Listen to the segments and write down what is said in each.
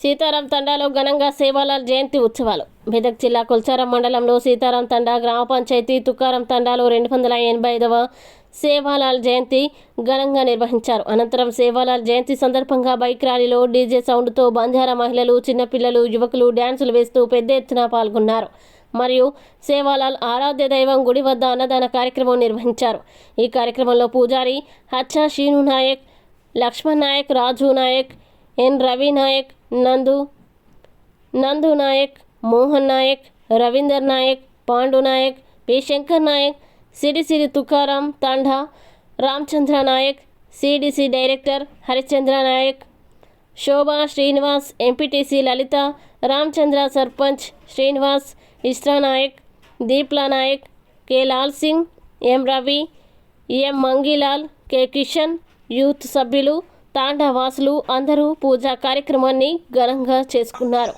సీతారాం తండాలో ఘనంగా సేవాలాల్ జయంతి ఉత్సవాలు. మెదక్ జిల్లా కొల్చారం మండలంలో సీతారాం తండా గ్రామ పంచాయతీ తుకారం తండాలో 285వ సేవాలాల్ జయంతి ఘనంగా నిర్వహించారు. అనంతరం సేవాలాల్ జయంతి సందర్భంగా బైక్ ర్యాలీలో డీజే సౌండ్తో బంజారా మహిళలు, చిన్నపిల్లలు, యువకులు డ్యాన్సులు వేస్తూ పెద్ద ఎత్తున పాల్గొన్నారు. మరియు సేవాలాల్ ఆరాధ్య దైవం గుడి వద్ద అన్నదాన కార్యక్రమం నిర్వహించారు. ఈ కార్యక్రమంలో పూజారి హచ్చా శ్రీను నాయక్, లక్ష్మణ్ నాయక్, రాజు నాయక్, ఎన్ రవి నాయక్, నందు నాయక్, మోహన్ నాయక్, రవీందర్ నాయక్, పాండు నాయక్, పి శంకర్ నాయక్, సిడిసిడి తుకారాం తండా రామచంద్ర నాయక్, సిడిసి డైరెక్టర్ హరిచంద్ర నాయక్, శోభా శ్రీనివాస్, ఎంపీటీసీ లలిత, రామచంద్ర సర్పంచ్ శ్రీనివాస్, ఇస్రా నాయక్, దీప్లా నాయక్, కె లాల్ సింగ్, ఎం రవి, ఎం మంగీలాల్, కె కిషన్, యూత్ సభ్యులు, తాండా వాసులు అందరూ పూజా కార్యక్రమాన్ని ఘనంగా చేసుకున్నారు.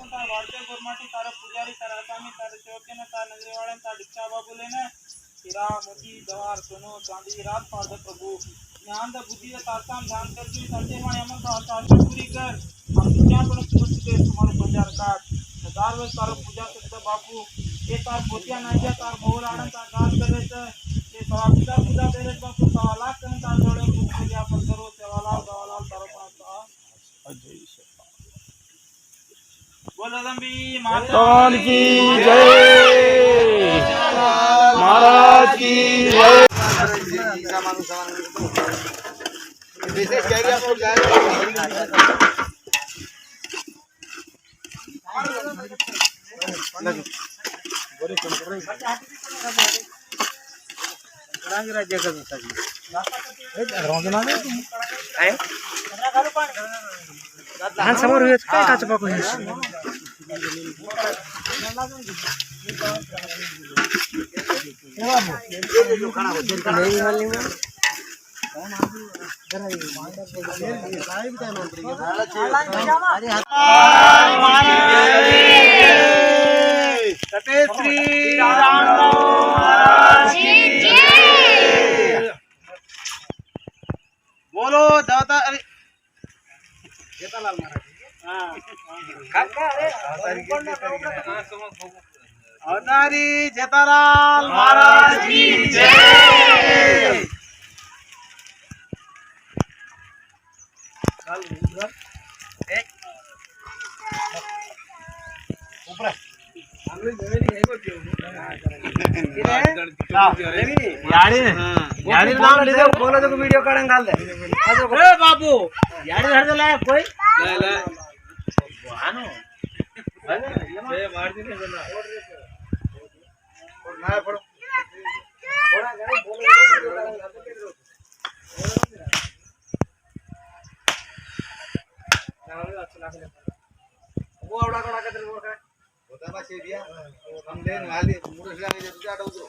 भगवान की जय, महाराज की जय। समोर काय काच पाकू बोलो दाता जेठालाल अवतारी जेठालाल महाराज की जय। वीडियो काढून घाल दे बाबू याडी धरला कोई वो आवड़ा कोड़ा के होता ना से दिया हम ले वाली मुरस लागे जे आडवतो